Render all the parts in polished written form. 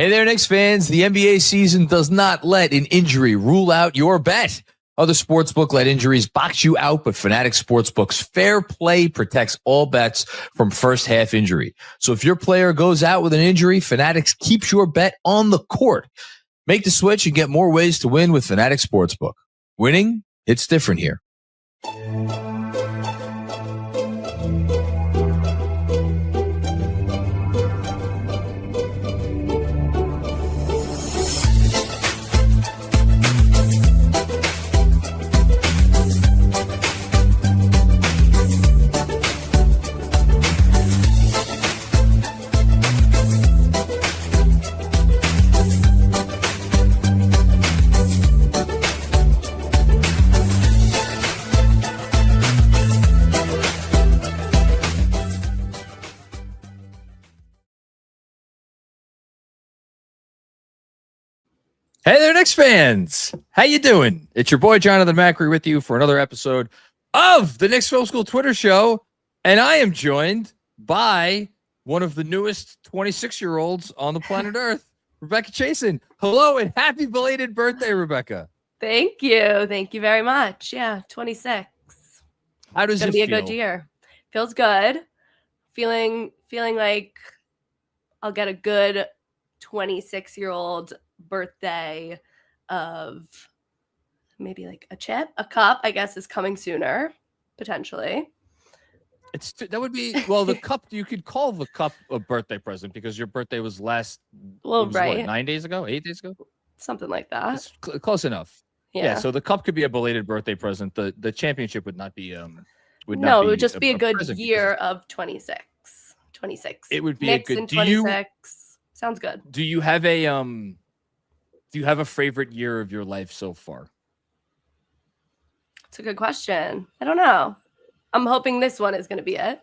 Hey there, Knicks fans. The NBA season does not let an injury rule out your bet. Other sportsbook let injuries box you out, but Fanatics Sportsbook's fair play protects all bets from first half injury. So if your player goes out with an injury, Fanatics keeps your bet on the court. Make the switch and get more ways to win with Fanatics Sportsbook. Winning, it's different here. Hey there, Knicks fans. How you doing? It's your boy, Jonathan Macri, with you for another episode of the Knicks Film School Twitter show. And I am joined by one of the newest 26-year-olds on the planet Earth, Rebecca Chasen. Hello and happy belated birthday, Rebecca. Thank you. Thank you very much. Yeah, 26. How does it feel? It's going to be a good year. Feels good. Feeling like I'll get a good 26-year-old birthday of maybe like a cup, I guess, is coming sooner, potentially. That would be, well, the cup, you could call the cup a birthday present because your birthday was right. What, 9 days ago, 8 days ago? Something like that. It's close enough. Yeah. So the cup could be a belated birthday present. The championship would not be, it would just be a good year of 26. 26. It would be Knicks a good, in 26. Sounds good. Do you have a favorite year of your life so far? It's a good question. I don't know. I'm hoping this one is going to be it.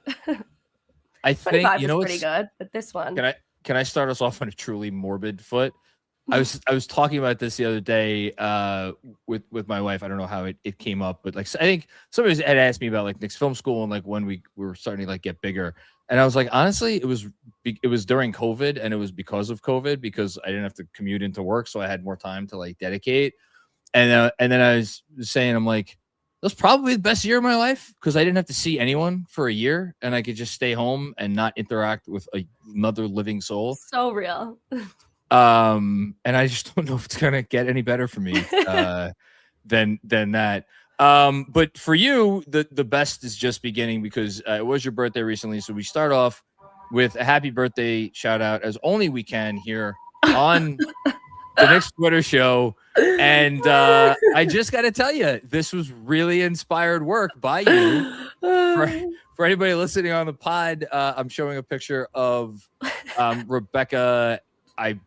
I think is pretty good, but this one. Can I start us off on a truly morbid foot? I was talking about this the other day with my wife. I don't know how it came up, but like I think somebody had asked me about like Knicks Film School and like when we were starting to like get bigger. And I was like, honestly, it was during COVID, and it was because of COVID because I didn't have to commute into work, so I had more time to like dedicate. And then I was saying, I'm like, that was probably the best year of my life because I didn't have to see anyone for a year, and I could just stay home and not interact with another living soul. So real. And I just don't know if it's gonna get any better for me than that. But for you, the best is just beginning because it was your birthday recently. So we start off with a happy birthday shout out as only we can here on the Knicks Twitter show. And I just got to tell you, this was really inspired work by you. For anybody listening on the pod, I'm showing a picture of Rebecca. I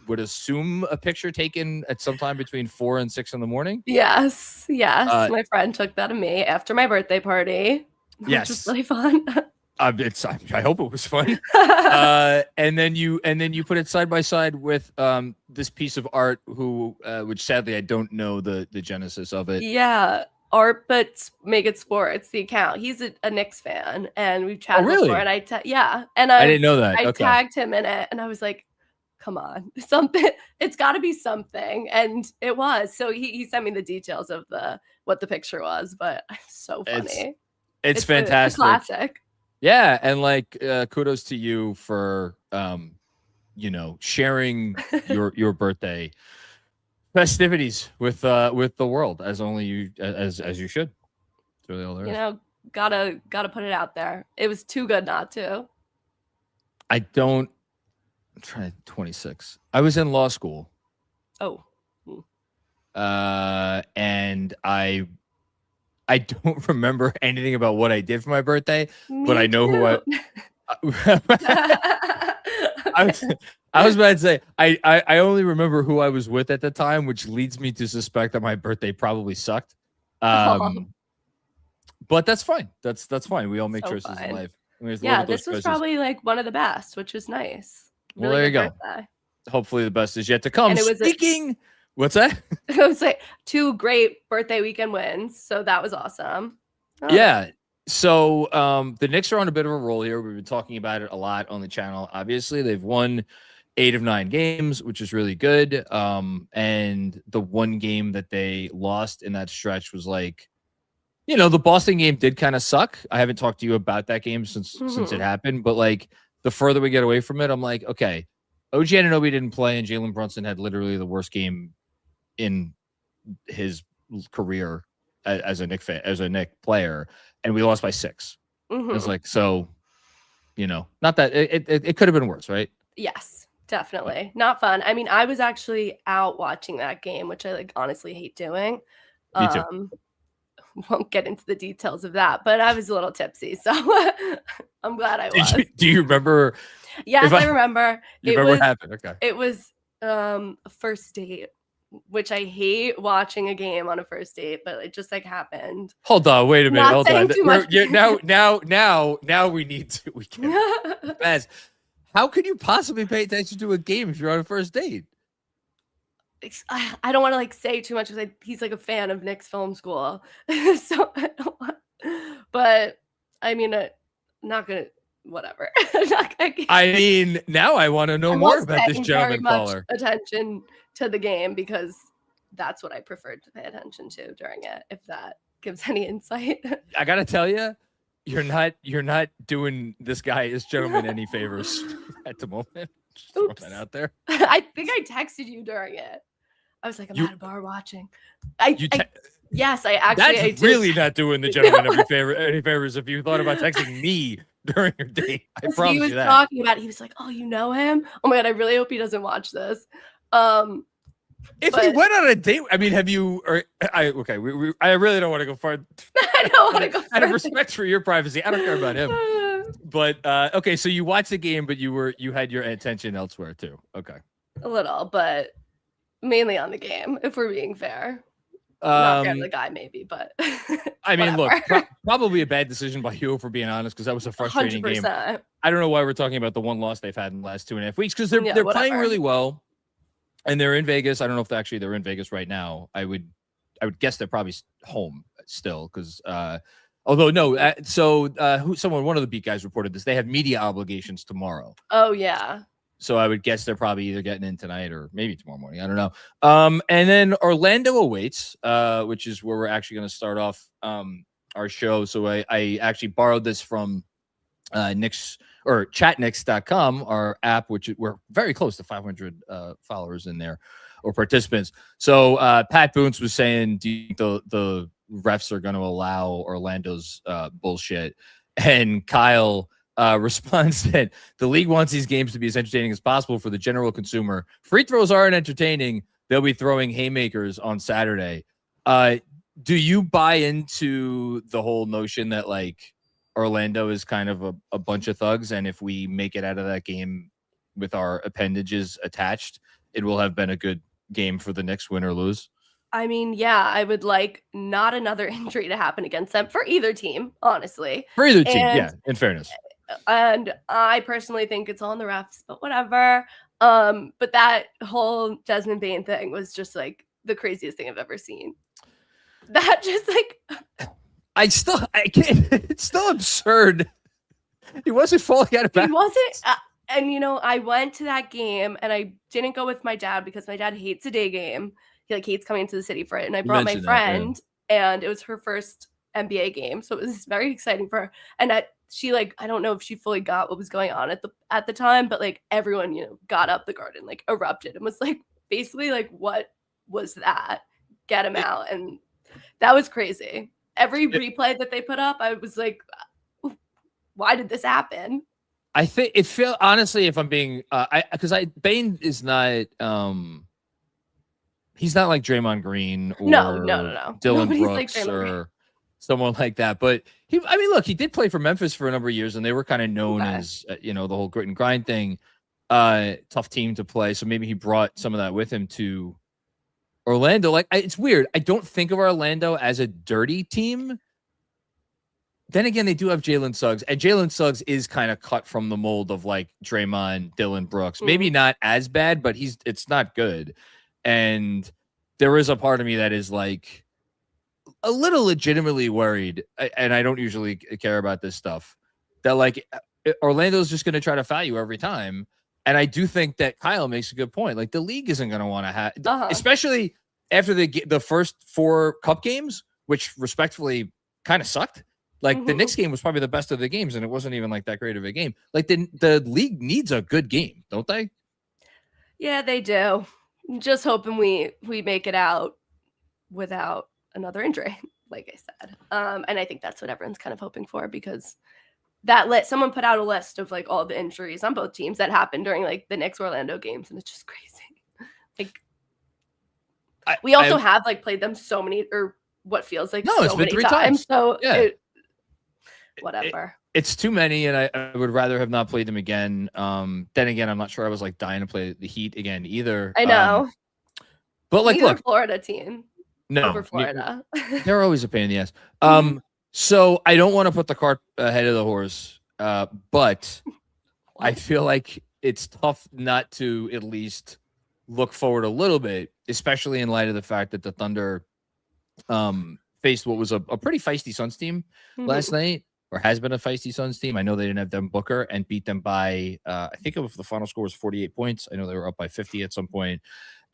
would assume a picture taken at some time between 4 and 6 in the morning. Yes. My friend took that of me after my birthday party. Yes, which was really fun. I hope it was fun. And then you put it side by side with this piece of art, which sadly I don't know the genesis of it. Yeah, art, but make it sports. The account. He's a Knicks fan, and we've chatted before. And I didn't know that. I tagged him in it, and I was like, come on, something. It's got to be something, and it was. So he sent me the details of what the picture was, but it's so funny. It's fantastic. A classic. Yeah, and like kudos to you for sharing your birthday festivities with the world as only you as you should. That's really all there is. Gotta put it out there. It was too good not to. I'm trying 26. I was in law school. Oh. And I don't remember anything about what I did for my birthday, but I know who I was about to say I only remember who I was with at the time, which leads me to suspect that my birthday probably sucked. But that's fine. That's fine. We all make choices in life. This was probably like one of the best, which was nice. Well, there you go. Birthday. Hopefully the best is yet to come. What's that? I was like 2 great birthday weekend wins. So that was awesome. Yeah. So the Knicks are on a bit of a roll here. We've been talking about it a lot on the channel. Obviously, they've won 8 of 9 games, which is really good. And the one game that they lost in that stretch was like, the Boston game did kind of suck. I haven't talked to you about that game since it happened, but like the further we get away from it, I'm like, okay, OG Anunoby didn't play, and Jalen Brunson had literally the worst game in his career as a Knick player, and we lost by 6. It's like, so, not that it could have been worse, right? Yes, definitely. Not fun. I mean, I was actually out watching that game, which I like honestly hate doing. Me too. Won't get into the details of that, but I was a little tipsy, so I'm glad I was. Do you remember? Yes, I remember. You remember what happened? Okay. It was a first date, which I hate watching a game on a first date, but it just like happened. Hold on, wait a minute. Hold on. Now we need to. We can. How could you possibly pay attention to a game if you're on a first date? I don't want to like say too much because he's like a fan of Knicks Film School, so I don't want. But I mean, not gonna. Whatever. I mean, now I want to know more about this gentleman caller. Attention to the game because that's what I preferred to pay attention to during it. If that gives any insight, I gotta tell you, you're not doing this gentleman any favors at the moment. Just throwing that out there. I think I texted you during it. I was like, I'm at a bar watching. Yes, I actually. That's really not doing the gentleman any favors. If you thought about texting me during your date, I promise you that. He was talking about it. He was like, "Oh, you know him? Oh my god, I really hope he doesn't watch this." If he went on a date, I mean, have you? I really don't want to go far. I don't want to go. Out of respect for your privacy, I don't care about him. But okay, so you watched the game, but you had your attention elsewhere too. Okay, a little, but mainly on the game. If we're being fair. Not fair to the guy, maybe, but I mean, look, probably a bad decision by you, for being honest, because that was a frustrating 100%. game. I don't know why we're talking about the one loss they've had in the last 2.5 weeks, because they're playing really well, and they're in Vegas. I don't know if they're in Vegas right now. I would guess they're probably home still, because although no, one of the beat guys reported this. They have media obligations tomorrow. Oh yeah. So I would guess they're probably either getting in tonight or maybe tomorrow morning. I don't know. And then Orlando awaits, which is where we're actually going to start off our show. So I actually borrowed this from Knicks or chatnicks.com, our app, which we're very close to 500 followers in there or participants. So Pat Boontz was saying, do you think the refs are going to allow Orlando's bullshit? And Kyle response that the league wants these games to be as entertaining as possible for the general consumer. Free throws aren't entertaining. They'll be throwing haymakers on Saturday. Do you buy into the whole notion that like Orlando is kind of a bunch of thugs, and if we make it out of that game with our appendages attached, it will have been a good game for the Knicks, win or lose? I mean, yeah, I would like not another injury to happen against them for either team, honestly. For either team, yeah, in fairness. And I personally think it's all in the refs, but whatever. But that whole Desmond Bane thing was just like the craziest thing I've ever seen. That just like I can't. It's still absurd. He wasn't falling out of bounds. He wasn't. And I went to that game and I didn't go with my dad because my dad hates a day game. He like hates coming into the city for it. And I brought my friend, and it was her first NBA game, so it was very exciting for her. And she like, I don't know if she fully got what was going on at the time, but like everyone, got up, the garden like erupted and was like basically like, what was that? Get him out. And that was crazy. Every replay that they put up, I was like, why did this happen? I think it felt, honestly, if I'm being Bane is not he's not like Draymond Green or no. Dylan Brooks like or someone like that. But he did play for Memphis for a number of years, and they were kind of known as, the whole grit and grind thing, tough team to play. So maybe he brought some of that with him to Orlando. Like, it's weird. I don't think of Orlando as a dirty team. Then again, they do have Jalen Suggs, and Jalen Suggs is kind of cut from the mold of like Draymond, Dylan Brooks. Maybe not as bad, but it's not good. And there is a part of me that is like a little legitimately worried, and I don't usually care about this stuff, that like Orlando's just going to try to foul you every time. And I do think that Kyle makes a good point. Like the league isn't going to want to have, especially after the first 4 cup games, which respectfully kind of sucked. Like the Knicks game was probably the best of the games, and it wasn't even like that great of a game. Like the league needs a good game, don't they? Yeah, they do. Just hoping we make it out without another injury, like I said. And I think that's what everyone's kind of hoping for, because someone put out a list of like all the injuries on both teams that happened during like the Knicks Orlando games, and it's just crazy. Like we also have like played them so many, or what feels like so many times. So yeah. Whatever. It's too many, and I would rather have not played them again. Then again, I'm not sure I was like dying to play the Heat again either. I know. But like, look, Florida team. No, over Florida. They're always a pain in the ass. So I don't want to put the cart ahead of the horse, but I feel like it's tough not to at least look forward a little bit, especially in light of the fact that the Thunder faced what was a pretty feisty Suns team last night, or has been a feisty Suns team. I know they didn't have Devin Booker, and beat them by, I think the final score was 48 points. I know they were up by 50 at some point.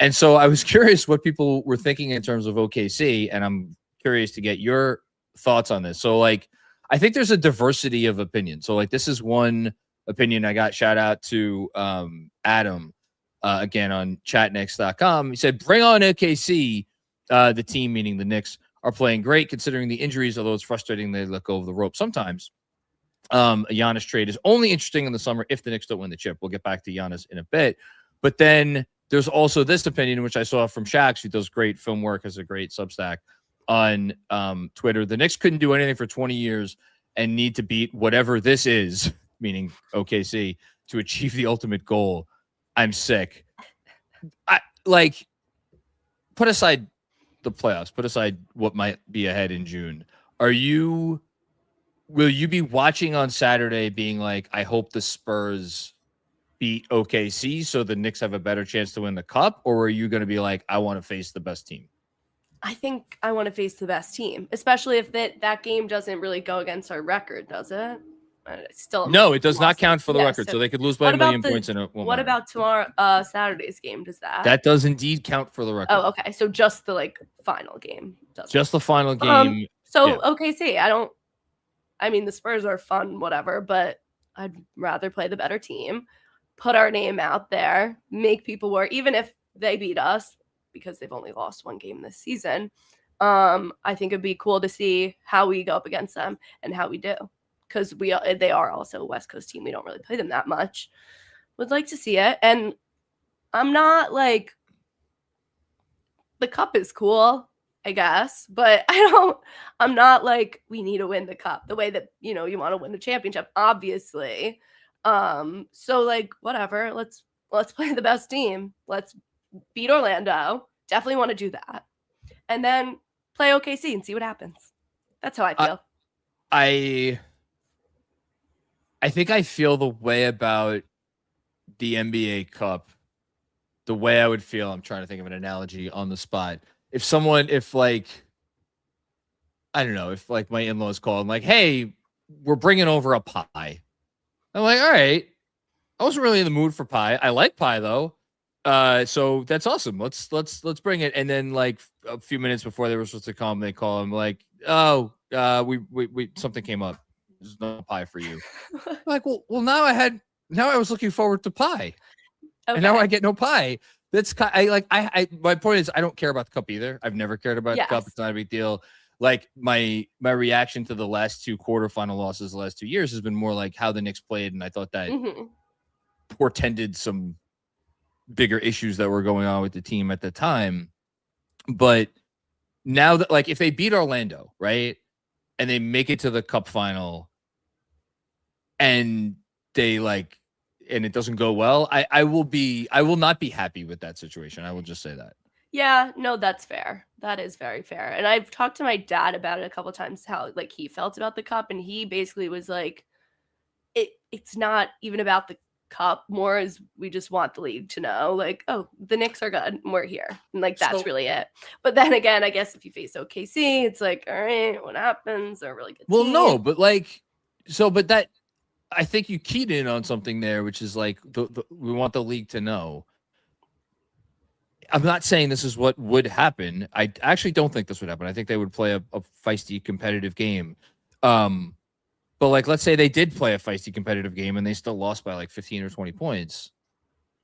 And so I was curious what people were thinking in terms of OKC, and I'm curious to get your thoughts on this. So, like, I think there's a diversity of opinion. So, like, this is one opinion I got. Shout out to Adam, again, on chatnext.com. He said, bring on OKC. The team, meaning the Knicks, are playing great considering the injuries, although it's frustrating they let go of the rope sometimes. A Giannis trade is only interesting in the summer if the Knicks don't win the chip. We'll get back to Giannis in a bit. But then there's also this opinion, which I saw from Shax, who does great film work, has a great Substack on Twitter. The Knicks couldn't do anything for 20 years and need to beat whatever this is, meaning OKC, to achieve the ultimate goal. I'm sick. Put aside the playoffs, put aside what might be ahead in June. Will you be watching on Saturday being like, I hope the Spurs beat OKC so the Knicks have a better chance to win the cup? Or are you going to be like, I want to face the best team? I think I want to face the best team, especially if that game doesn't really go against our record, does it? No, it does not count for the record, so they could lose by a million points in a one. What about tomorrow, Saturday's game? Does that does indeed count for the record? Oh, okay. So just the final game. Just the final game. OKC. I mean, the Spurs are fun, whatever, but I'd rather play the better team, put our name out there, make people worry, even if they beat us, because they've only lost one game this season. I think it'd be cool to see how we go up against them and how we do. Because they are also a West Coast team. We don't really play them that much. Would like to see it. And I'm not like, the cup is cool, I guess. But I'm not like, we need to win the cup the way that, you want to win the championship, obviously. So like, whatever, let's play the best team. Let's beat Orlando. Definitely want to do that. And then play OKC and see what happens. That's how I feel. I think I feel the way about the NBA Cup, the way I would feel. I'm trying to think of an analogy on the spot. If my in-laws called and like, hey, we're bringing over a pie. I'm like, all right. I wasn't really in the mood for pie. I like pie though. So that's awesome. Let's bring it. And then like a few minutes before they were supposed to come, they call him like, oh, we something came up. There's no pie for you. Like, well, now I was looking forward to pie, and now I get no pie. That's my point is I don't care about the cup either. I've never cared about the cup. It's not a big deal. Like my reaction to the last 2 quarterfinal losses the last 2 years has been more like how the Knicks played, and I thought that portended some bigger issues that were going on with the team at the time. But now that, like, if they beat Orlando, right, and they make it to the cup final, and and it doesn't go well, I will not be happy with that situation. I will just say that. Yeah, no, that's fair. That is very fair. And I've talked to my dad about it a couple of times, how like he felt about the cup, and he basically was like, it's not even about the cup, more as we just want the league to know, like, oh, the Knicks are good and we're here, and like that's really it. But then again, I guess if you face OKC, it's like, all right, what happens? They're really good. Well, team. No, but like, so, but that I think you keyed in on something there, which is like we want the league to know. I'm not saying this is what would happen. I actually don't think this would happen. I think they would play a feisty, competitive game. But like, let's say they did play a feisty, competitive game and they still lost by like 15 or 20 points.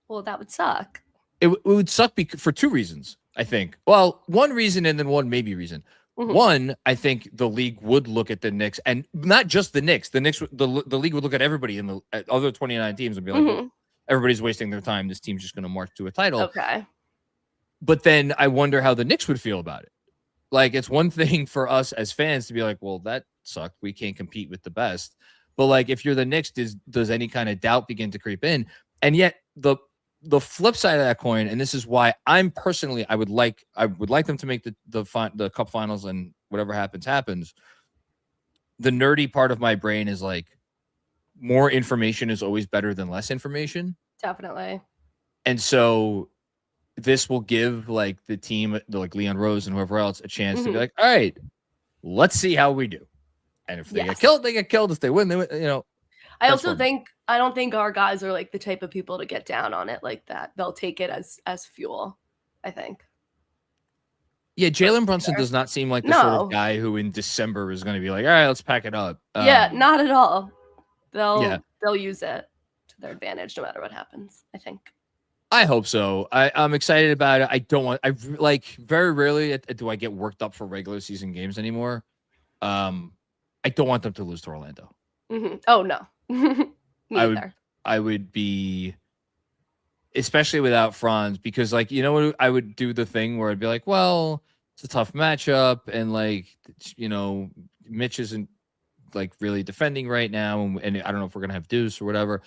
Well, that would suck. It would suck for two reasons, I think. Well, one reason and then one maybe reason. Mm-hmm. One, I think the league would look at the Knicks, and not just the Knicks. The league would look at everybody in the other 29 teams and be like, well, everybody's wasting their time. This team's just going to march to a title. Okay. But then I wonder how the Knicks would feel about it. Like, it's one thing for us as fans to be like, well, that sucked. We can't compete with the best. But like, if you're the Knicks, does any kind of doubt begin to creep in? And yet the flip side of that coin, and this is why I'm personally, I would like them to make the cup finals, and whatever happens. The nerdy part of my brain is like, more information is always better than less information. Definitely. And so this will give like the team, like Leon Rose and whoever else, a chance to be like, all right, let's see how we do. And if they get killed, they get killed. If they win, they win, you know. I also think, I don't think our guys are like the type of people to get down on it like that. They'll take it as fuel, I think. Yeah, Jalen Brunson does not seem like the sort of guy who in December is going to be like, all right, let's pack it up. Yeah, not at all. They'll use it to their advantage no matter what happens, I think. I hope so. I'm excited about it. I very rarely do I get worked up for regular season games anymore. I don't want them to lose to Orlando. Mm-hmm. Oh, no. I would be, especially without Franz, because like, you know what, I would do the thing where I'd be like, well, it's a tough matchup, and like, you know, Mitch isn't like really defending right now, and I don't know if we're gonna have Deuce or whatever.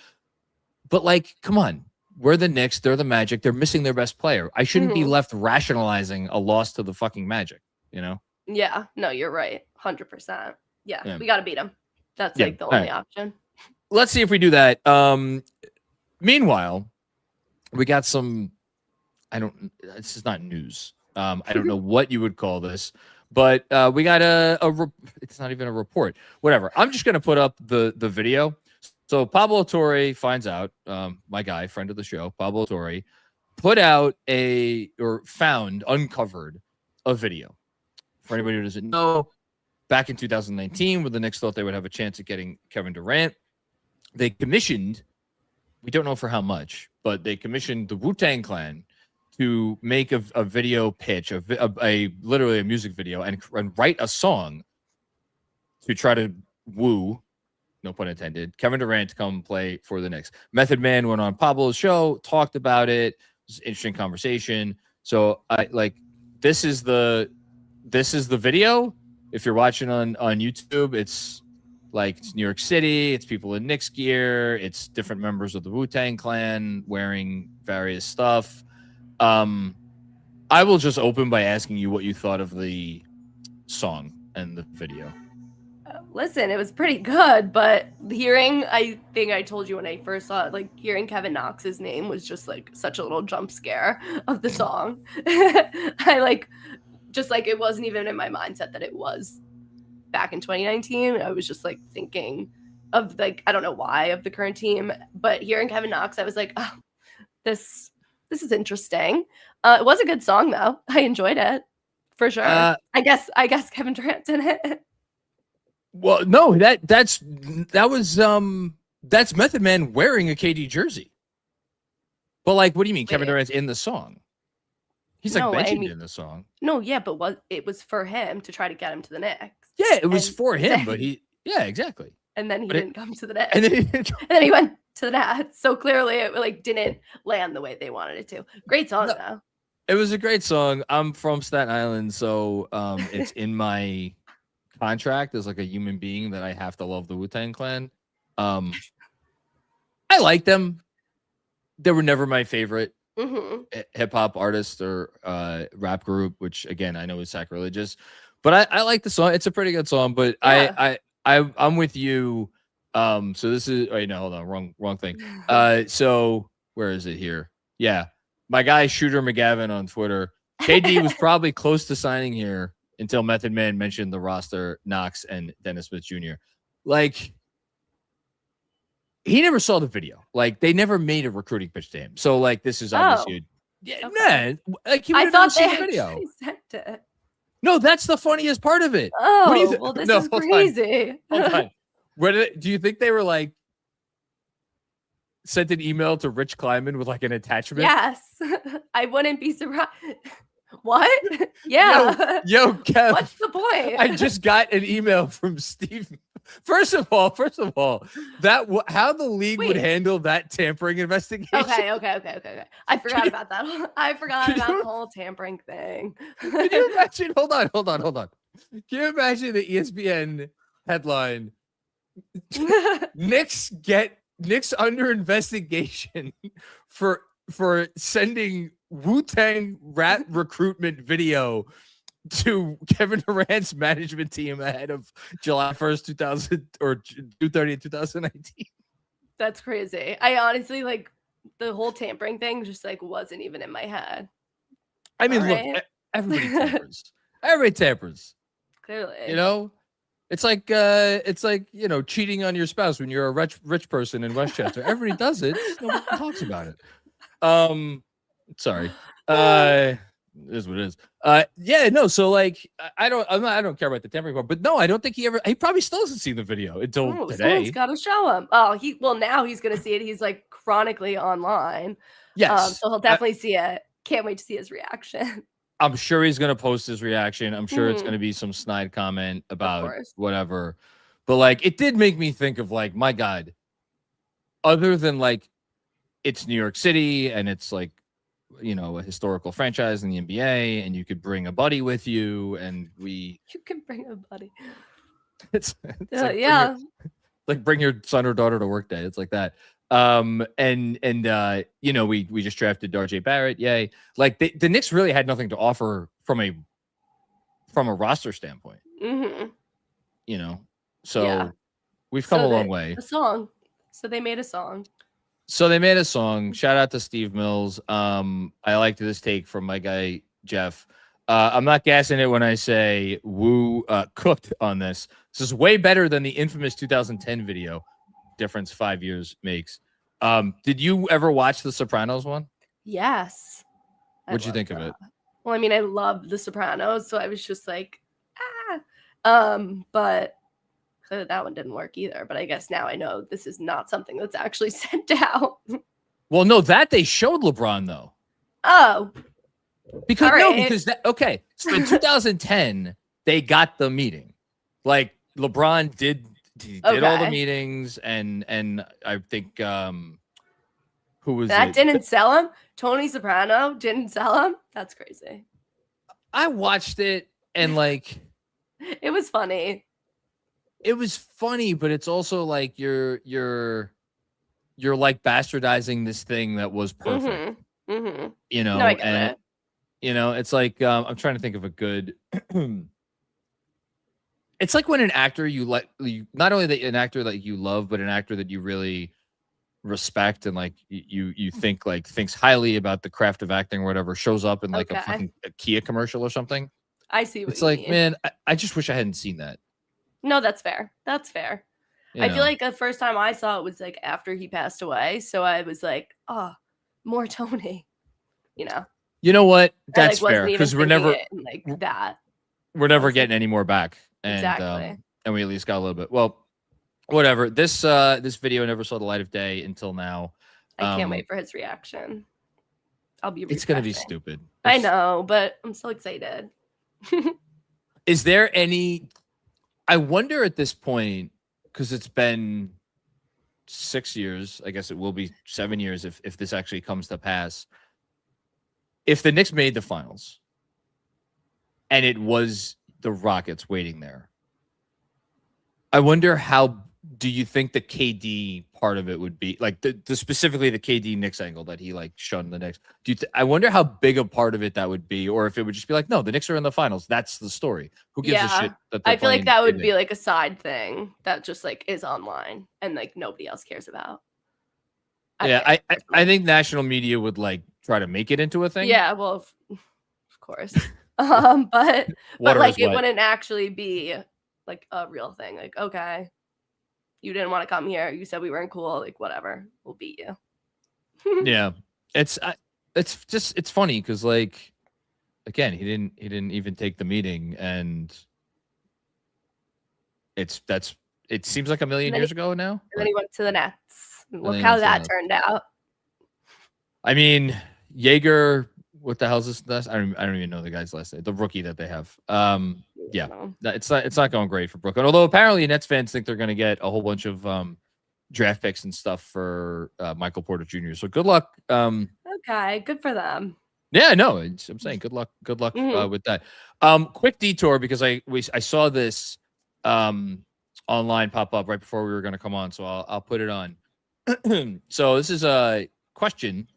But like, come on, we're the Knicks, they're the Magic, they're missing their best player. I shouldn't be left rationalizing a loss to the fucking Magic, you know? Yeah, no, you're right, 100%. Yeah. We got to beat them. That's like the only option. Let's see if we do that. Meanwhile, we got some, this is not news. I don't know what you would call this, but we got it's not even a report, whatever. I'm just going to put up the video. So Pablo Torre finds out, my guy, friend of the show, Pablo Torre, uncovered a video. For anybody who doesn't know, back in 2019, when the Knicks thought they would have a chance at getting Kevin Durant, they commissioned, we don't know for how much, but they commissioned the Wu-Tang Clan to make a video pitch, literally a music video, and write a song to try to woo, no pun intended, Kevin Durant to come play for the Knicks. Method Man went on Pablo's show, talked about it. It was an interesting conversation. So this is the video. If you're watching on YouTube, it's like, it's New York City, it's people in Knicks gear, it's different members of the Wu-Tang Clan wearing various stuff. I will just open by asking you what you thought of the song and the video. Listen, it was pretty good, but I think I told you when I first saw it, like, hearing Kevin Knox's name was just like such a little jump scare of the song. It wasn't even in my mindset that it was back in 2019. I was just like thinking of like, I don't know why, of the current team, but hearing Kevin Knox, I was like, oh, this is interesting. It was a good song though. I enjoyed it for sure. I guess Kevin Durant did it. Well, no, that's Method Man wearing a KD jersey. But like, what do you mean? Kevin Durant's in the song? He's mentioned in the song. No, yeah, but it was for him to try to get him to the Knicks. Yeah, it was for him, but exactly. And then he didn't come to the Knicks. And then he went to the Nets. So clearly it didn't land the way they wanted it to. Great song though. It was a great song. I'm from Staten Island, so it's in my contract as like a human being that I have to love the Wu-Tang Clan. I like them. They were never my favorite hip hop artist or rap group, which again I know is sacrilegious, but I like the song. It's a pretty good song. But I'm with you. So this is hold on, wrong thing. So where is it here? Yeah, my guy Shooter McGavin on Twitter. KD was probably close to signing here until Method Man mentioned the roster, Knox and Dennis Smith Jr. Like, he never saw the video. Like, they never made a recruiting pitch to him. So, like, this is obviously man. Like, he would have never seen the video. Sent it. No, that's the funniest part of it. Oh, well, this is crazy. Hold on. Do you think they were like sent an email to Rich Kleiman with like an attachment? Yes, I wouldn't be surprised. What? Yeah. Yo, Kev. What's the point? I just got an email from Steve. First of all, how the league would handle that tampering investigation. Okay. I forgot about that. I forgot about the whole tampering thing. Can you imagine? Hold on. Can you imagine the ESPN headline? Knicks under investigation for sending Wu-Tang rap recruitment video to Kevin Durant's management team ahead of July 1st, 2000 or June 30th, 2019. That's crazy. I honestly, like, the whole tampering thing just like wasn't even in my head. I mean, look, everybody tampers. Everybody tampers. Clearly. You know? It's like you know, cheating on your spouse when you're a rich person in Westchester. Everybody does it. Nobody talks about it. Sorry. It is what it is. Yeah, no. So like, I don't care about the tampering part, but no, I don't think he probably still hasn't seen the video until today. Someone's got to show him. Oh, now he's gonna see it. He's like chronically online. Yes. So he'll definitely see it. Can't wait to see his reaction. I'm sure he's gonna post his reaction. I'm sure it's gonna be some snide comment about whatever. But like, it did make me think of like, my God, other than like, it's New York City and it's like, you know, a historical franchise in the NBA, and you could bring a buddy with you, and you can bring a buddy. It's like, bring your son or daughter to work day. It's like that. You know, we just drafted RJ Barrett. Yay. Like, the Knicks really had nothing to offer from a roster standpoint. Mm-hmm. You know, so we've come a long way. A song. So they made a song. Shout out to Steve Mills. I liked this take from my guy Jeff. I'm not gassing it when I say Wu cooked on this. This is way better than the infamous 2010 video. Difference 5 years makes. Did you ever watch the Sopranos one? Yes. What'd you think of it? Well, I mean, I love the Sopranos, so I was just like, but that one didn't work either. But I guess now I know this is not something that's actually sent out. Well, no, that they showed LeBron though. Oh, because so in 2010 they got the meeting. Like, LeBron did all the meetings, and I think who was that didn't sell him? Tony Soprano didn't sell him? That's crazy. I watched it and like it was funny. It was funny, but it's also like you're like bastardizing this thing that was perfect. Mm-hmm. You know, no, I get it. You know, it's like I'm trying to think of a good. It's like when an actor not only an actor that you love, but an actor that you really respect and like you think like thinks highly about the craft of acting or whatever shows up in like a fucking Kia commercial or something. I see what it's like, mean. Man, I just wish I hadn't seen that. No, that's fair. That's fair. I feel like the first time I saw it was like after he passed away. So I was like, oh, more Tony, you know? You know what? That's fair. Because we're never like that. We're never getting any more back. And, exactly. And we at least got a little bit. Well, whatever. This video never saw the light of day until now. I can't wait for his reaction. I'll be refreshing. It's going to be stupid. I know, but I'm so excited. Is there any... I wonder at this point, because it's been 6 years, I guess it will be 7 years if this actually comes to pass. If the Knicks made the finals and it was the Rockets waiting there, I wonder how do you think the KD part of it would be, like the specifically the KD Knicks angle that he like shunned the Knicks. I wonder how big a part of it that would be, or if it would just be like, no, the Knicks are in the finals. That's the story. Who gives a shit? That I feel like that would be like a side thing that just like is online and like nobody else cares about. I think national media would like try to make it into a thing. Yeah, well, of course. but like it wouldn't actually be like a real thing. Like, okay, you didn't want to come here. You said we weren't cool. Like, whatever, we'll beat you. Yeah, it's funny because, like, again, he didn't even take the meeting, and it seems like a million years ago now. And then he went to the Nets. Look how that turned out. I mean, Jaeger, what the hell is this? I don't even know the guy's last name. The rookie that they have. Yeah, it's not going great for Brooklyn. Although apparently Nets fans think they're going to get a whole bunch of draft picks and stuff for Michael Porter Jr. So good luck. Okay, good for them. Yeah, no, I'm saying good luck with that. Quick detour because I saw this online pop up right before we were going to come on, so I'll put it on. So this is a question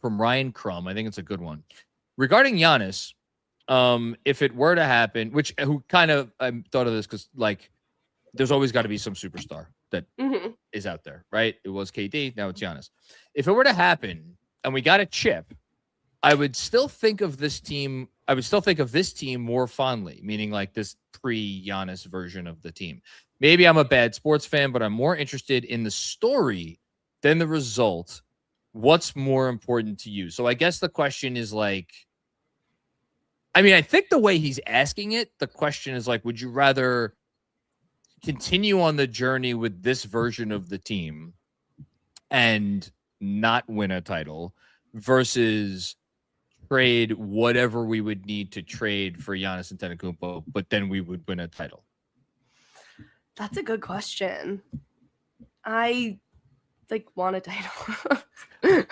from Ryan Crum. I think it's a good one regarding Giannis. If it were to happen, who kind of I thought of this because, like, there's always got to be some superstar that is out there, right? It was KD, now it's Giannis. If it were to happen and we got a chip, I would still think of this team. I would still think of this team more fondly, meaning like this pre-Giannis version of the team. Maybe I'm a bad sports fan, but I'm more interested in the story than the result. What's more important to you? So I guess the question is like, I mean, I think the way he's asking it, the question is like, would you rather continue on the journey with this version of the team and not win a title versus trade whatever we would need to trade for Giannis Antetokounmpo, but then we would win a title? That's a good question. I want a title.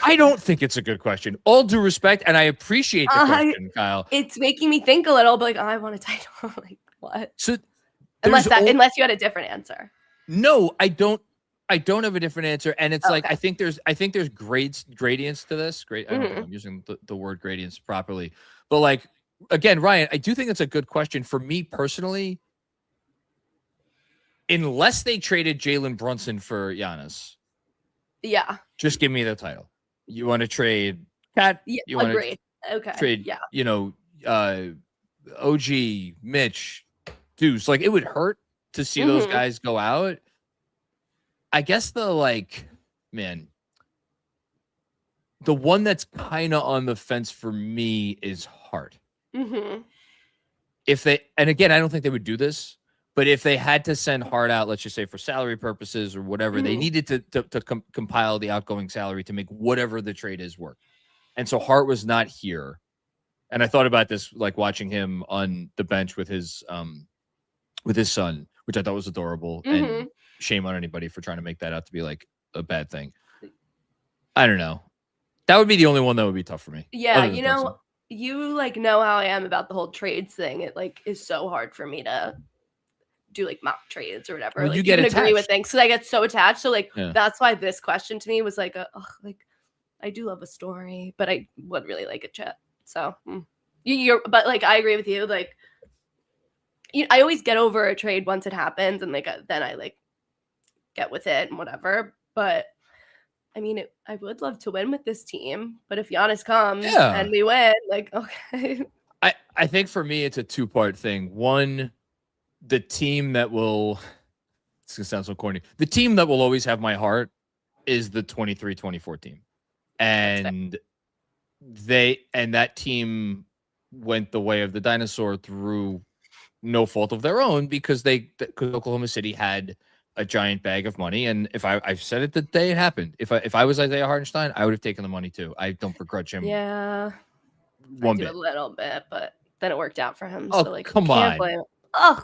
I don't think it's a good question. All due respect, and I appreciate the question, Kyle. It's making me think a little, but like, I want a title. Like, what? So unless you had a different answer. No, I don't have a different answer, and it's like I think there's gradients to this. Great, I don't know if I'm using the word gradients properly, but like, again, Ryan, I do think it's a good question for me personally. Unless they traded Jalen Brunson for Giannis, yeah, just give me the title. You want to trade Cat? Yeah, you want to trade? Yeah, OG, Mitch, Deuce. Like, it would hurt to see those guys go out. I guess the one that's kind of on the fence for me is Hart. If they, and again, I don't think they would do this, but if they had to send Hart out, let's just say for salary purposes or whatever, they needed to compile the outgoing salary to make whatever the trade is work. And so Hart was not here. And I thought about this, like watching him on the bench with his son, which I thought was adorable. And shame on anybody for trying to make that out to be like a bad thing. I don't know. That would be the only one that would be tough for me. Yeah, you know how I am about the whole trades thing. It like is so hard for me to do like mock trades or whatever. Well, like, you get attached. Agree with things, so I get so attached. So like that's why this question to me was like, I do love a story, but I would really like a chip. So but like I agree with you. Like I always get over a trade once it happens, and like then I like get with it and whatever. But I mean, I would love to win with this team, but if Giannis comes and we win, like, okay. I think for me, it's a two-part thing. One, the team that will, it's going to sound so corny, the team that will always have my heart is the 23-24 team. And that team went the way of the dinosaur through no fault of their own because Oklahoma City had a giant bag of money. And if I've said it the day it happened, if I was Isaiah Hartenstein, I would have taken the money too. I don't begrudge him. Yeah. One bit. A little bit, but then it worked out for him. Oh, so like, come on. What?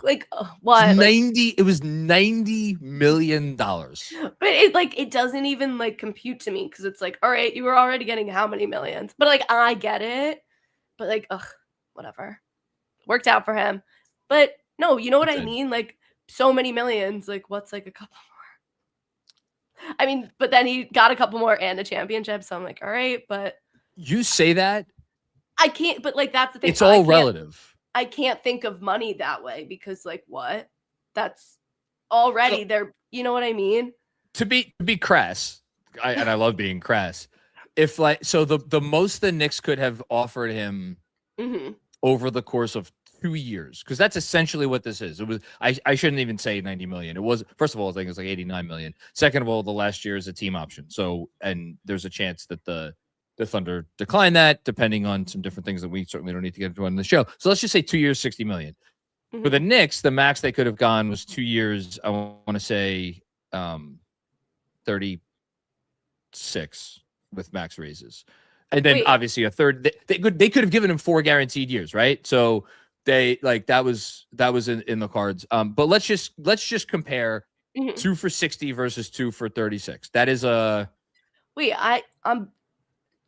It was $90 million. But it doesn't even like compute to me because it's like, all right, you were already getting how many millions? But like, I get it. But like, whatever. Worked out for him. But no, you know what I mean? Like, so many millions, like what's like a couple more? I mean, but then he got a couple more and a championship, so I'm like, all right, but you say that I can't, but like that's the thing. It's all relative. I can't think of money that way because like what? That's already there. You know what I mean? To be crass, and I love being crass. If like the most the Knicks could have offered him over the course of 2 years, because that's essentially what this is. It was I shouldn't even say 90 million. It was, first of all, I think it was like 89 million. Second of all, the last year is a team option. So, and there's a chance that the Thunder decline that, depending on some different things that we certainly don't need to get into on the show. So let's just say 2 years, 60 million. Mm-hmm. For the Knicks, the max they could have gone was 2 years. I want to say 36 with max raises. And then obviously a third. They could have given him 4 guaranteed years, right? So they that was in the cards. But let's just compare 2 for 60 versus 2 for 36. That is a I'm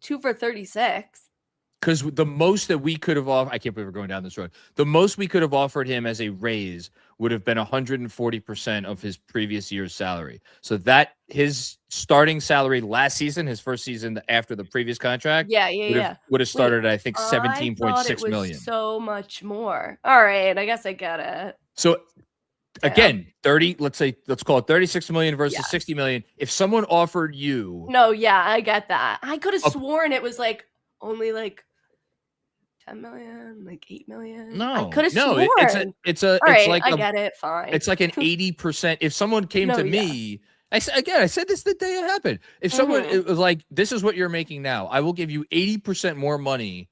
2 for 36. Because the most that we could have offered, I can't believe we're going down this road. The most we could have offered him as a raise would have been 140% of his previous year's salary. So that his starting salary last season, his first season after the previous contract, would have started at, I think, 17.6 million. So much more. All right, I guess I get it. So again, 30, let's call it 36 million versus 60 million. If someone offered you, I get that. I could have sworn it was like only like 10 million, like 8 million. No, I could have sworn. I get it. Fine. It's like an 80%. If someone came to me, I said this the day it happened. If someone it was like, this is what you're making now, I will give you 80% more money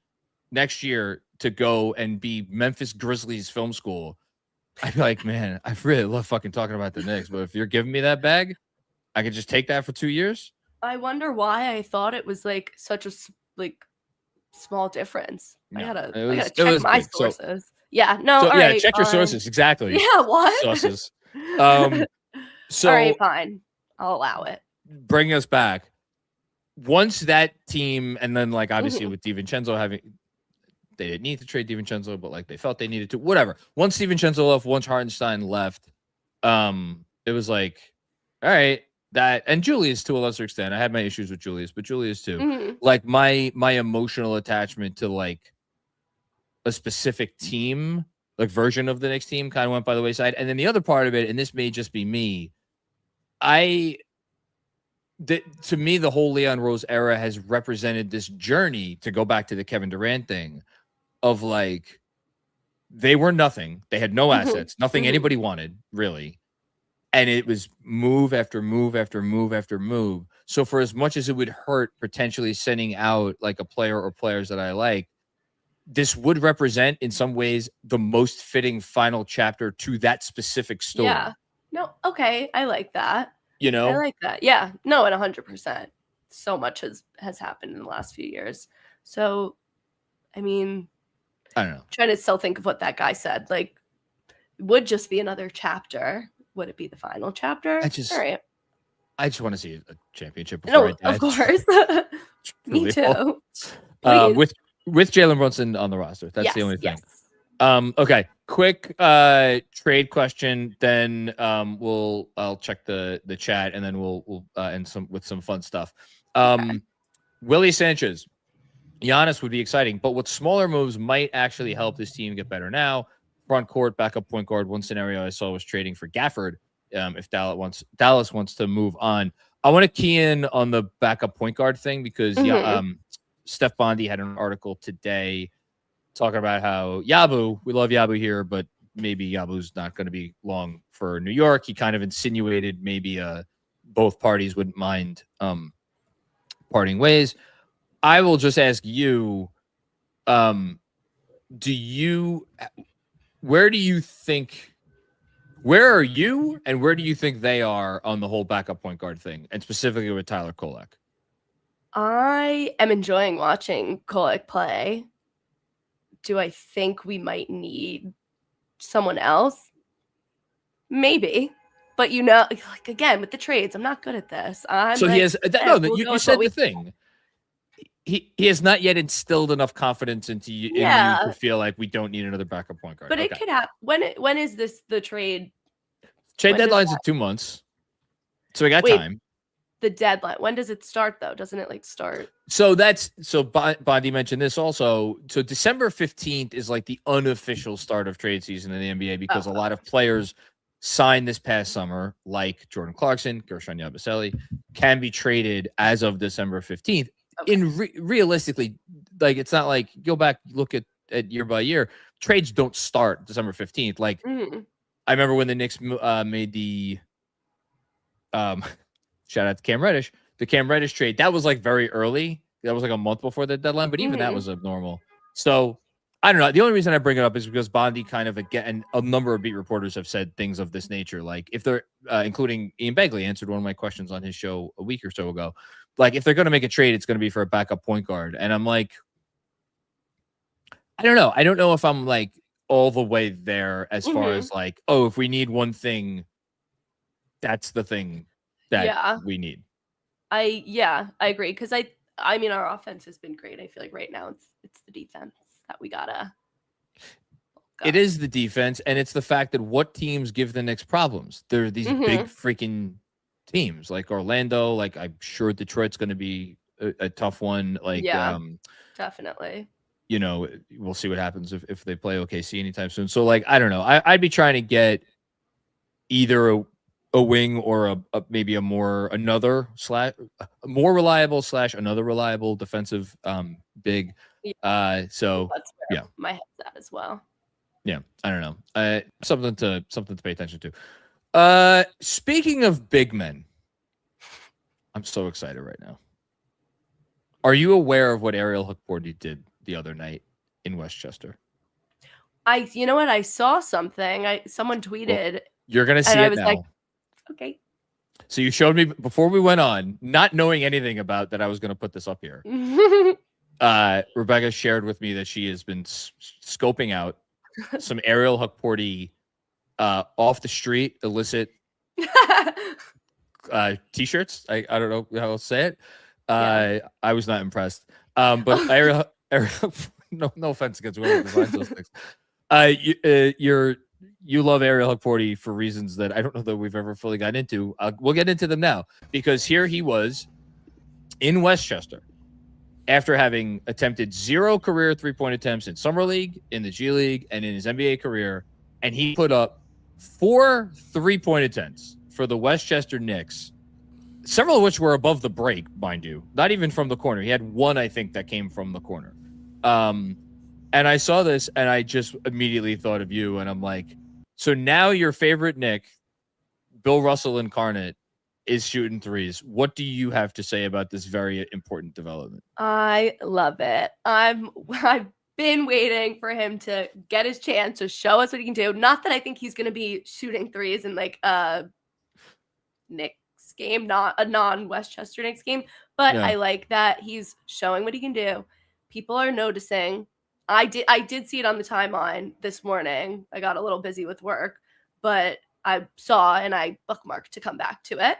next year to go and be Memphis Grizzlies film school. I'd be like, man, I really love fucking talking about the Knicks, but if you're giving me that bag, I could just take that for 2 years. I wonder why I thought it was like such a small difference. I gotta check my sources. Check your sources. Exactly. Yeah, what? Sources. So all right, fine. I'll allow it. Bring us back. Once that team, and then like obviously with DiVincenzo they didn't need to trade DiVincenzo, but like they felt they needed to. Whatever. Once DiVincenzo left, once Hartenstein left, it was like, all right. That, and Julius to a lesser extent. I had my issues with Julius, but Julius too. Like my emotional attachment to like a specific team, like version of the Knicks team, kind of went by the wayside. And then the other part of it, and this may just be me, to me, the whole Leon Rose era has represented this journey, to go back to the Kevin Durant thing, of like, they were nothing. They had no assets, nothing anybody wanted, really. And it was move after move after move after move. So for as much as it would hurt potentially sending out like a player or players that I like, this would represent in some ways the most fitting final chapter to that specific story. Yeah. No. Okay. I like that. You know, I like that. Yeah. No, at 100%. So much has happened in the last few years. So, I mean, I don't know. I'm trying to still think of what that guy said. Like, it would just be another chapter. Would it be the final chapter? All right. I just want to see a championship before I die. Of course. Me too. With Jalen Brunson on the roster. That's the only thing. Yes. Okay. Quick trade question. Then I'll check the chat, and then we'll end with some fun stuff. Willie Sanchez. Giannis would be exciting, but what smaller moves might actually help this team get better now? Front court, backup point guard. One scenario I saw was trading for Gafford if Dallas wants to move on. I want to key in on the backup point guard thing because Steph Bondi had an article today talking about how we love Yabu here, but maybe Yabu's not going to be long for New York. He kind of insinuated maybe both parties wouldn't mind parting ways. I will just ask you, where are you and where do you think they are on the whole backup point guard thing, and specifically with Tyler Kolek? I am enjoying watching Kolek play. Do I think we might need someone else? Maybe. But like again, with the trades, I'm not good at this. You said the thing. He has not yet instilled enough confidence into you to feel like we don't need another backup point guard. But it could happen. When is this the trade? Trade deadline's in 2 months, so we got time. The deadline. When does it start though? Doesn't it start? So Bondi mentioned this also. So December 15th is like the unofficial start of trade season in the NBA because a lot of players signed this past summer, like Jordan Clarkson, Gershon Yabusele, can be traded as of December 15th. Okay. Realistically, like it's not like go back look at at year by year. Trades don't start December 15th. Like I remember when the Knicks made the shout out to Cam Reddish, the Cam Reddish trade. That was like very early. That was like a month before the deadline, but even that was abnormal. So I don't know. The only reason I bring it up is because Bondi kind of, again, and a number of beat reporters have said things of this nature. Like if they're, including Ian Begley answered one of my questions on his show a week or so ago. Like if they're going to make a trade, it's going to be for a backup point guard. And I'm like, I don't know. I don't know if I'm like all the way there as far as like, oh, if we need one thing, that's the thing that we need. I agree. Cause I mean, our offense has been great. I feel like right now it's the defense that we gotta. It is the defense, and it's the fact that what teams give the Knicks problems. They're these big freaking teams like Orlando. Like I'm sure Detroit's going to be a tough one. Like definitely. You know, we'll see what happens if they play OKC anytime soon. So like I don't know. I'd be trying to get either a wing or maybe a more reliable / another reliable defensive big. So that's where my head's at as well. Yeah, I don't know. Something to pay attention to. Speaking of big men, I'm so excited right now. Are you aware of what Ariel Hukporti did the other night in Westchester? You know what? I saw something. Someone tweeted. Well, you're gonna see it now. Like, okay. So you showed me before we went on, not knowing anything about that I was going to put this up here. Rebecca shared with me that she has been scoping out some Ariel Hukporti off the street illicit t-shirts. I don't know how to say it. I was not impressed. But Ariel no offense against whoever designs those things. You love Ariel Hukporti for reasons that I don't know that we've ever fully gotten into. We'll get into them now because here he was in Westchester after having attempted 0 career 3-point attempts in Summer League, in the G League, and in his NBA career, and he put up 4 3-point attempts for the Westchester Knicks, several of which were above the break, mind you, not even from the corner. He had one, I think, that came from the corner. And I saw this, and I just immediately thought of you, and I'm like, so now your favorite Knick, Bill Russell incarnate, is shooting threes. What do you have to say about this very important development? I love it. I've been waiting for him to get his chance to show us what he can do. Not that I think he's going to be shooting threes in like a Knicks game, not a non-Westchester Knicks game, but I like that he's showing what he can do. People are noticing. I did see it on the timeline this morning. I got a little busy with work, but I saw and I bookmarked to come back to it.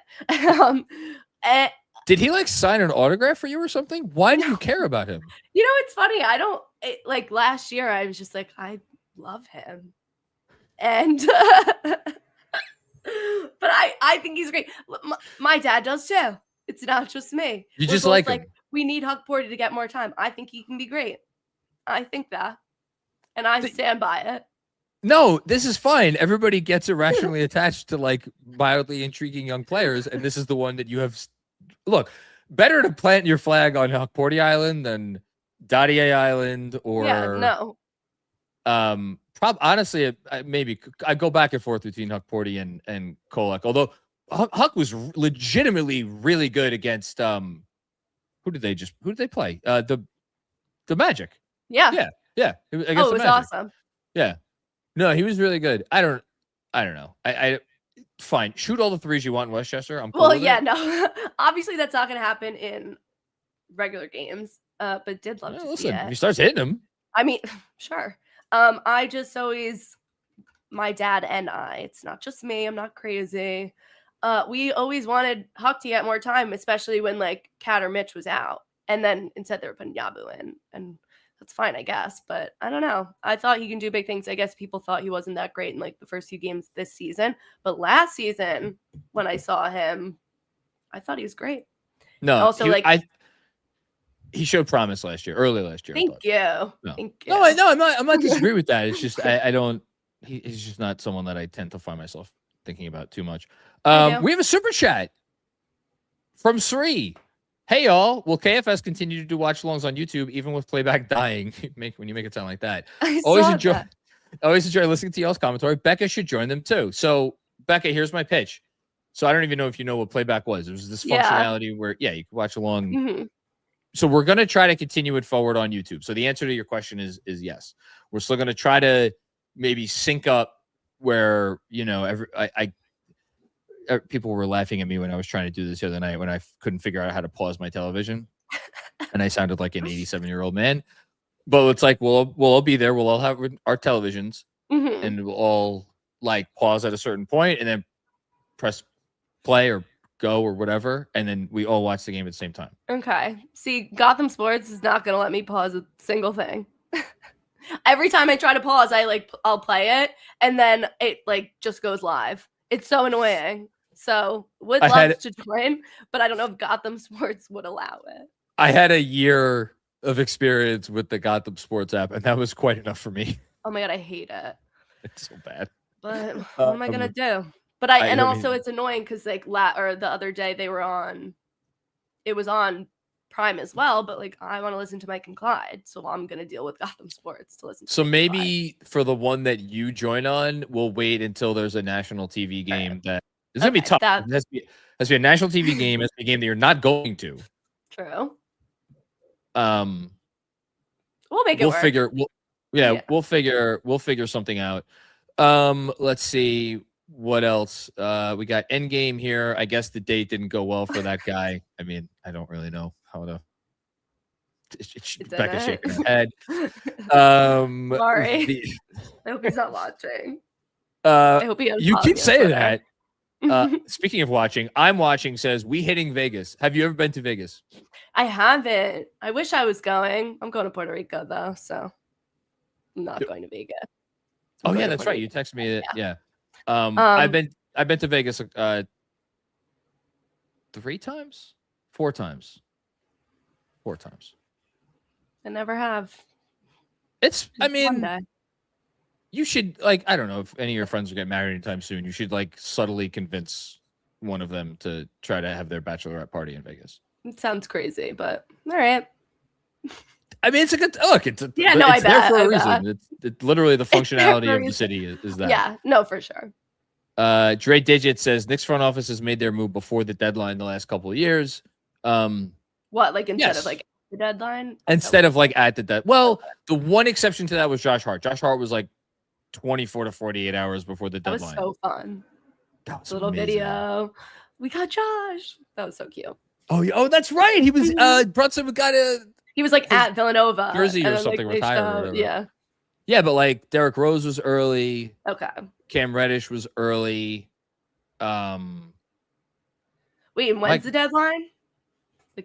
Did he like sign an autograph for you or something? Why do you care about him? You know, it's funny. Like last year, I was just like, I love him. And, but I think he's great. My dad does too. It's not just me. You just like him. We need Hukporti to get more time. I think he can be great. I think that. And I stand by it. No, this is fine. Everybody gets irrationally attached to like mildly intriguing young players, and this is the one that you have. Look, better to plant your flag on Hukporti Island than Dadier Island or honestly, maybe I go back and forth between Hukporti and Kolek. Although Huck was legitimately really good against who did they play? The Magic. Yeah. It was awesome. Yeah. No, he was really good. I don't know. I fine. Shoot all the threes you want in Westchester. I'm cool with it. No. Obviously, that's not going to happen in regular games. But did love to see it. He starts hitting them. I mean, sure. I just always, my dad and I. It's not just me. I'm not crazy. We always wanted Huck to get more time, especially when like Cat or Mitch was out, and then instead they were putting Yabu in, and that's fine, I guess. But I don't know. I thought he can do big things. I guess people thought he wasn't that great in like the first few games this season. But last season, when I saw him, I thought he was great. No, also he showed promise early last year. Thank you. No, I'm not disagreeing with that. It's just I don't. He's just not someone that I tend to find myself thinking about too much. We have a super chat from Sri. Hey y'all, will KFS continue to do watch-alongs on YouTube even with playback dying? When you make it sound like that. Always enjoy listening to y'all's commentary. Becca should join them too. So Becca, here's my pitch. So I don't even know if you know what playback was. It was this functionality where you could watch along. Mm-hmm. So we're gonna try to continue it forward on YouTube. So the answer to your question is yes. We're still gonna try to maybe sync up where people were laughing at me when I was trying to do this the other night when I couldn't figure out how to pause my television, and I sounded like an 87-year-old man. But it's like we'll all be there. We'll all have our televisions, and we'll all like pause at a certain point, and then press play or go or whatever, and then we all watch the game at the same time. Okay. See, Gotham Sports is not gonna let me pause a single thing. Every time I try to pause, I'll play it, and then it just goes live. It's so annoying. So would love to join, but I don't know if Gotham Sports would allow it. I had a year of experience with the Gotham Sports app, and that was quite enough for me. Oh my God, I hate it. It's so bad. But what am I gonna do? But also it's annoying because the other day it was on Prime as well, but I want to listen to Mike and Clyde, so I'm gonna deal with Gotham Sports to listen to. So maybe for the one that you join on, we'll wait until there's a national TV game that it's gonna be tough. It has to be a national TV game. It has to be a game that you're not going to. True. We'll make it work. We'll figure something out. Let's see what else. We got Endgame here. I guess the date didn't go well for that guy. I mean, I don't really know how to. Becca's shaking her head. Sorry. I hope he's not watching. I hope he. You keep saying that. Speaking of watching, I'm watching. Says we hitting Vegas. Have you ever been to Vegas? I haven't. I wish I was going. I'm going to Puerto Rico though, so I'm not going to Vegas. Oh yeah, that's right. You texted me that. Yeah. I've been to Vegas 3 times, 4 times. 4 times. I never have. I mean, you should I don't know if any of your friends will get married anytime soon. You should subtly convince one of them to try to have their bachelorette party in Vegas. It sounds crazy, but all right. I mean, it's a good look. It's there for a reason. It's literally the functionality of the city is that. Yeah, no, for sure. Dre Digit says Knicks front office has made their move before the deadline the last couple of years. What, instead of the deadline? Instead of at the deadline. Well, the one exception to that was Josh Hart. Josh Hart was 24 to 48 hours before the deadline. That was so fun. That was a little amazing. video. We got Josh. That was so cute. Oh, that's right. He was Brunson got he was at Villanova. Jersey or something retired. Yeah. Yeah, but Derrick Rose was early. Okay. Cam Reddish was early. Wait, and when's the deadline?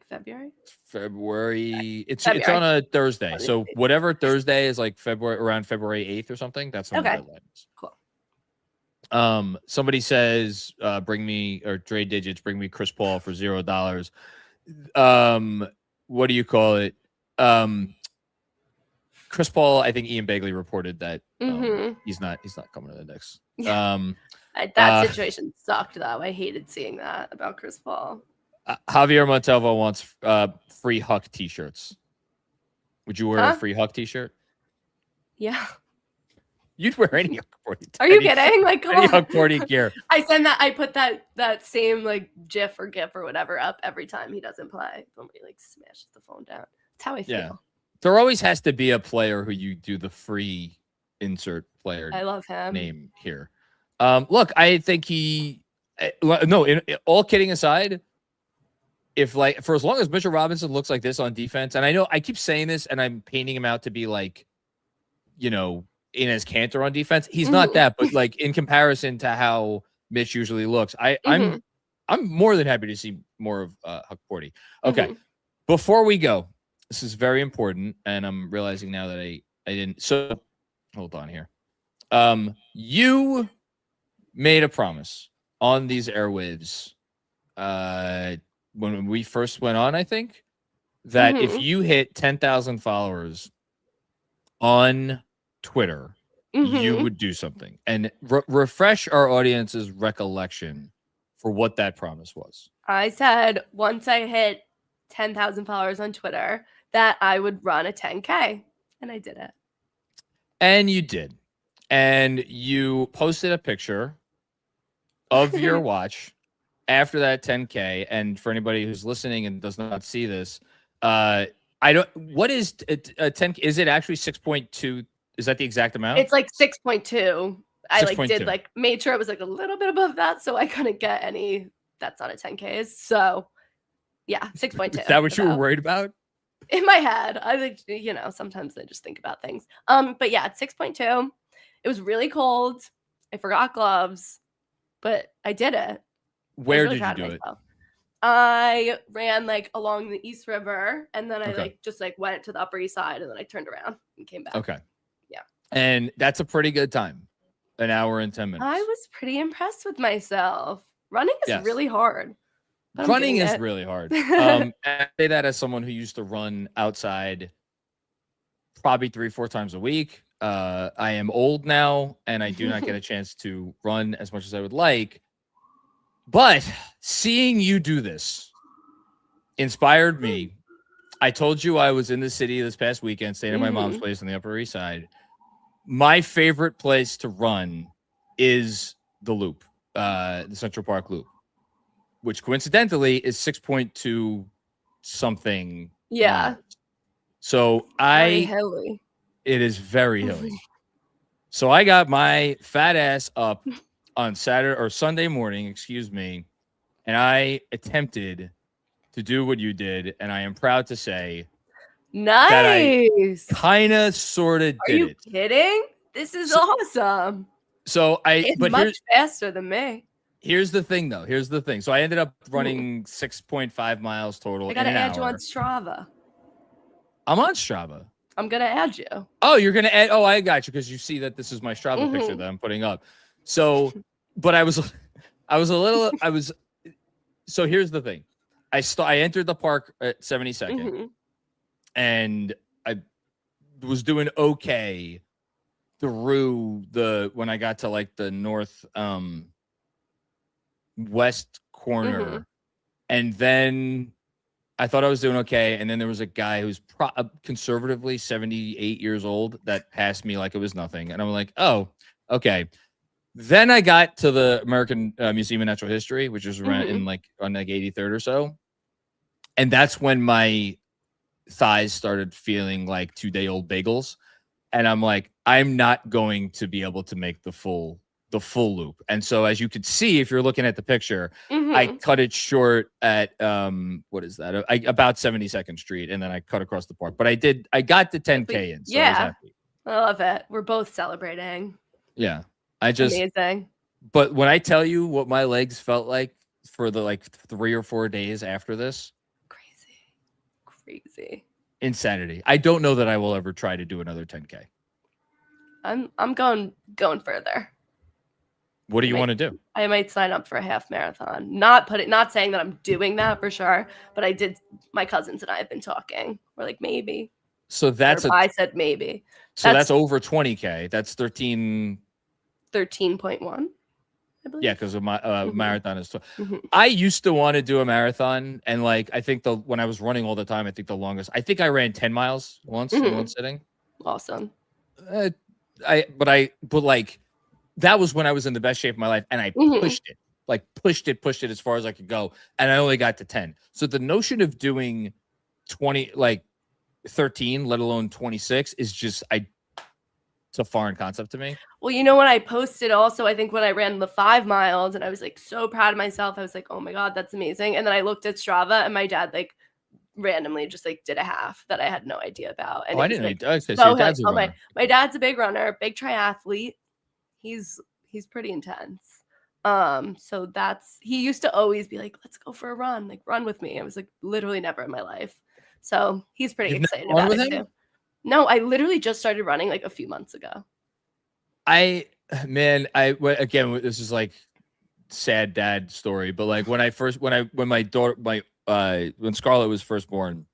February? February. It's on a Thursday. So whatever Thursday is around February 8th or something. That's when the deadline is. Cool. Somebody says, Dre Digits, bring me Chris Paul for $0. What do you call it? Chris Paul, I think Ian Begley reported that he's not coming to the Knicks. That situation sucked though. I hated seeing that about Chris Paul. Javier Montalvo wants free Huck t-shirts. Would you wear a free Huck t-shirt? Yeah. You'd wear any Hukporti. Are you kidding? Come any on. Hukporti gear. I put that same GIF or GIF or whatever up every time he doesn't play. Somebody smashes the phone down. That's how I feel. Yeah. There always has to be a player who you do the free insert player. I love him. Name here. Look, I think all kidding aside, if for as long as Mitchell Robinson looks like this on defense, and I know I keep saying this and I'm painting him out to be Enes Kanter on defense. He's not that, but in comparison to how Mitch usually looks, I'm more than happy to see more of Hukporti. Okay. Before we go, this is very important, and I'm realizing now that I didn't. So hold on here. You made a promise on these airwaves when we first went on, I think, that if you hit 10,000 followers on Twitter, you would do something. And refresh our audience's recollection for what that promise was. I said once I hit 10,000 followers on Twitter that I would run a 10K. And I did it. And you did. And you posted a picture of your watch after that 10K. And for anybody who's listening and does not see this, what is a 10? Is it actually 6.2? Is that the exact amount? It's like 6.2. I made sure it was like a little bit above that, so I couldn't get any. That's not a 10K. So yeah, 6.2. Is that what you were worried about? In my head, I think, sometimes I just think about things. But yeah, it's 6.2. It was really cold. I forgot gloves, but I did it. Where did you do it? I ran like along the East River, and then I just went to the Upper East Side, and then I turned around and came back. Okay. Yeah. And that's a pretty good time. An hour and 10 minutes. I was pretty impressed with myself. Running is really hard. Running is really hard. I say that as someone who used to run outside probably 3-4 times a week. I am old now, and I do not get a chance to run as much as I would like. But seeing you do this inspired me. I told you I was in the city this past weekend, staying at my mom's place on the Upper East Side. My favorite place to run is the Loop, the Central Park Loop, which coincidentally is 6.2 something. Yeah. Miles. So it is very hilly. So I got my fat ass up on Saturday or Sunday morning, and I attempted to do what you did, and I am proud to say nice. That I kind of sort of did it. Are you kidding? This is awesome. So it's much faster than me. Here's the thing, though. So I ended up running 6.5 miles total. I gotta add you on Strava. I'm on Strava. I'm gonna add you. Oh, you're gonna add? Oh, I got you because you see that this is my Strava picture that I'm putting up. So, but So here's the thing. I entered the park at 72nd, and I was doing okay through when I got to like the north west corner, and then I thought I was doing okay, and then there was a guy who's conservatively 78 years old that passed me like it was nothing, and I'm like, oh, okay. Then I got to the American Museum of Natural History, which is around on 83rd or so, and that's when my thighs started feeling like 2-day-old bagels, and I'm like, I'm not going to be able to make the full loop. And so, as you could see, if you're looking at the picture, I cut it short at what is that? About 72nd Street, and then I cut across the park. But I got the 10K in. So I was happy. I love it. We're both celebrating. Yeah. Amazing. But when I tell you what my legs felt like for the 3 or 4 days after this, crazy insanity. I don't know that I will ever try to do another 10K. I'm going further. What do you want to do? I might sign up for a half marathon. Not saying that I'm doing that for sure, but I did. My cousins and I have been talking. We're like, maybe. So I said maybe. So that's over 20K. That's 13.1. I believe. Yeah, because of my marathon is. I used to want to do a marathon, and I think when I was running all the time, I think the longest. I think I ran 10 miles once in one sitting. Awesome. That was when I was in the best shape of my life, and I pushed it as far as I could go, and I only got to 10. So the notion of doing 13, let alone 26, is just it's a foreign concept to me. Well, when I posted also, I think when I ran the 5 miles, and I was so proud of myself, I was like, oh my God, that's amazing. And then I looked at Strava, and my dad randomly just did a half that I had no idea about. And I didn't know. My dad's a big runner, big triathlete. He's pretty intense. So he used to always be like, let's go for a run, run with me. I was literally never in my life. So he's pretty excited about it too. No, I literally just started running a few months ago. Again, this is sad dad story, but when my daughter, when Scarlett was first born,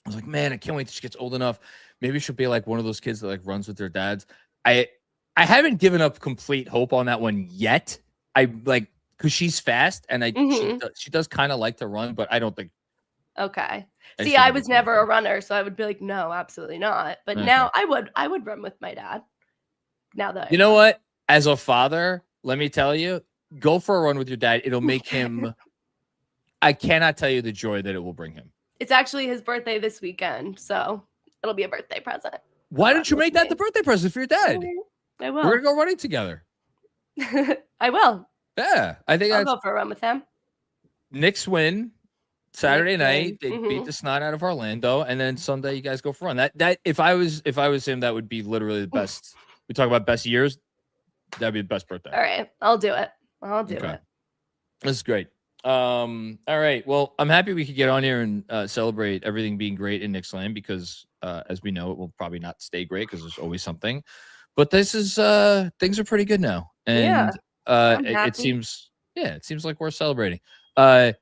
I was like, man, I can't wait till she gets old enough. Maybe she'll be one of those kids that runs with their dads. I haven't given up complete hope on that one yet. Because she's fast, and she does kind of like to run, but I don't think Okay. See, I was never a runner, so I would be like, no, absolutely not. But now I would run with my dad. Now that you know what? As a father, let me tell you, go for a run with your dad. It'll make him. I cannot tell you the joy that it will bring him. It's actually his birthday this weekend, so it'll be a birthday present. Why don't you make that the birthday present for your dad? I will. We're gonna go running together. I will. Yeah, I think I'll go for a run with him. Knicks win Saturday night. They beat the snot out of Orlando, and then Sunday you guys go for a run. That if I was him, that would be literally the best. We talk about best years. That'd be the best birthday. All right, I'll do it. This is great. All right. Well, I'm happy we could get on here and celebrate everything being great in Knicks land because, as we know, it will probably not stay great because there's always something. But this is things are pretty good now, and it seems like we're celebrating. As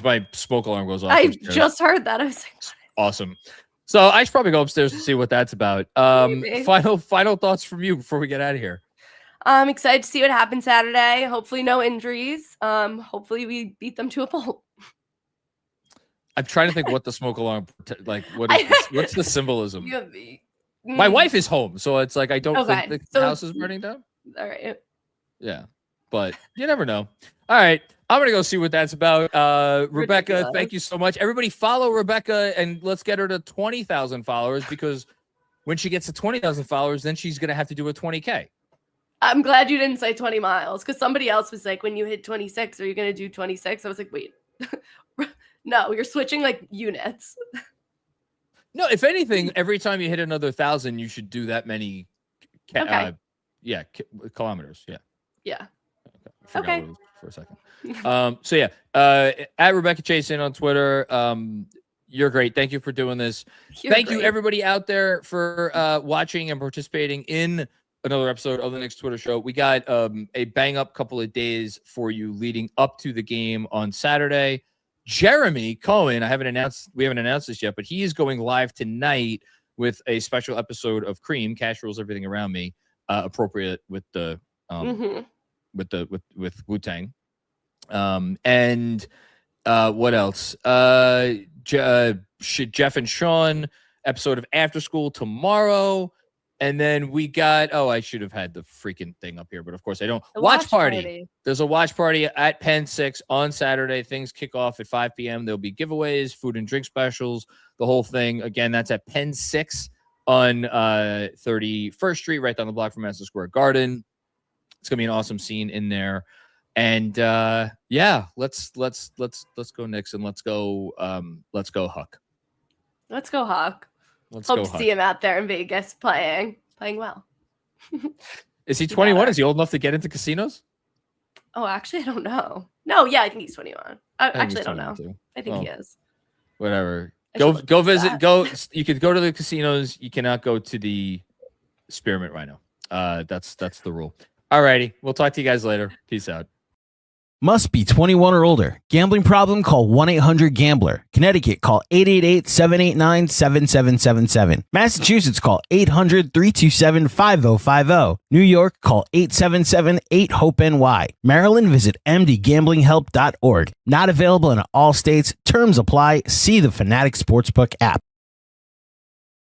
my smoke alarm goes off, I just heard that. I was like, awesome. So I should probably go upstairs to see what that's about. Final thoughts from you before we get out of here. I'm excited to see what happens Saturday. Hopefully no injuries. Hopefully we beat them to a pulp. I'm trying to think what the smoke alarm what's the symbolism? My wife is home, so it's like I don't think the house is burning down. All right. Yeah, but you never know. All right, I'm gonna go see what that's about. Rebecca, thank you so much. Everybody follow Rebecca and let's get her to 20,000 followers because when she gets to 20,000 followers, then she's gonna have to do a 20K. I'm glad you didn't say 20 miles because somebody else was like, when you hit 26, are you going to do 26? I was like, wait, no, you're switching like units. No, if anything, every time you hit another 1,000, you should do that many kilometers. Yeah. Yeah. Okay. For a second. So yeah, at Rebecca Chasin on Twitter. You're great. Thank you for doing this. Thank you everybody out there for watching and participating in another episode of the Knicks Twitter show. We got a bang up couple of days for you leading up to the game on Saturday. Jeremy Cohen, we haven't announced this yet, but he is going live tonight with a special episode of Cream, Cash Rules Everything Around Me, appropriate with the with Wu-Tang. And what else? Jeff and Sean episode of After School tomorrow. And then we got, I should have had the freaking thing up here, but of course I don't. Watch party. There's a watch party at Pen 6 on Saturday. Things kick off at 5 p.m. There'll be giveaways, food and drink specials, the whole thing. Again, that's at Pen 6 on 31st Street, right down the block from Madison Square Garden. It's gonna be an awesome scene in there. And let's go Knicks and let's go Huck. Let's go Huck. Hope to see him out there in Vegas playing well. Is he 21? Is he old enough to get into casinos? Oh, actually, I don't know. No, yeah, I think he's 21. I don't know. Too. I think he is. Whatever. Go visit. You could go to the casinos. You cannot go to the Spearmint Rhino. That's the rule. All righty. We'll talk to you guys later. Peace out. Must be 21 or older. Gambling problem? Call 1-800-GAMBLER. Connecticut, call 888-789-7777. Massachusetts, call 800-327-5050. New York, call 877-8-HOPE-NY. Maryland, visit mdgamblinghelp.org. Not available in all states. Terms apply. See the Fanatics Sportsbook app.